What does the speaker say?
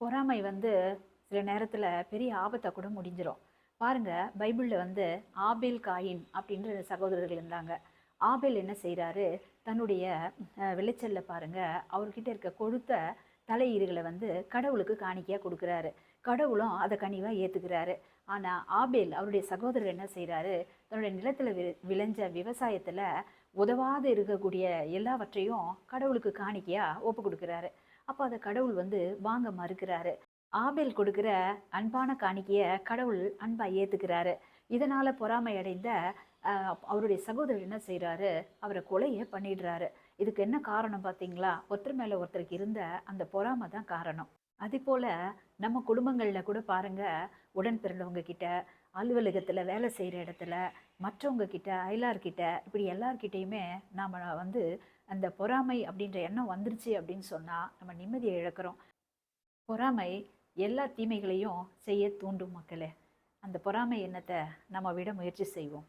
பொறாமை சில நேரத்தில் பெரிய ஆபத்தை கூட முடிஞ்சிடும். பாருங்க, பைபிளில் ஆபேல் காயின் அப்படின்ற சகோதரர்கள் இருந்தாங்க. ஆபேல் என்ன செய்கிறாரு, தன்னுடைய விளைச்சல்ல பாருங்க, அவர்கிட்ட இருக்க கொழுத்த தலையீறுகளை கடவுளுக்கு காணிக்கையாக கொடுக்குறாரு. கடவுளும் அதை கனிவாக ஏற்றுக்கிறாரு. ஆனால் ஆபேல் அவருடைய சகோதரர் என்ன செய்கிறாரு, தன்னுடைய நிலத்தில் விளைஞ்ச விவசாயத்தில் உதவாது இருக்கக்கூடிய எல்லாவற்றையும் கடவுளுக்கு காணிக்கையாக ஒப்பு கொடுக்குறாரு. அப்போ அதை கடவுள் வாங்க மறுக்கிறாரு. ஆபேல் கொடுக்குற அன்பான காணிக்கையை கடவுள் அன்பா ஏத்துக்கிறாரு. இதனால பொறாமை அடைந்த அவருடைய சகோதரர் என்ன செய்யறாரு, அவரை கொலையை பண்ணிடுறாரு. இதுக்கு என்ன காரணம் பார்த்தீங்களா? ஒருத்தர் மேல ஒருத்தருக்கு இருந்த அந்த பொறாமை தான் காரணம். அதே போல நம்ம குடும்பங்கள்ல கூட பாருங்க, உடன் பிறந்தவங்க கிட்ட, அலுவலகத்துல வேலை செய்யற இடத்துல, மற்றவங்க கிட்ட, அயலார்கிட்ட, இப்படி எல்லார்கிட்டையுமே நாம அந்த பொறாமை அப்படின்ற எண்ணம் வந்துருச்சு அப்படின்னு சொன்னா நம்ம நிம்மதியை இழக்கிறோம். பொறாமை எல்லா தீமைகளையும் செய்ய தூண்டும் மக்களே. அந்த பொறாமை எண்ணத்தை நம்ம விட முயற்சி செய்வோம்.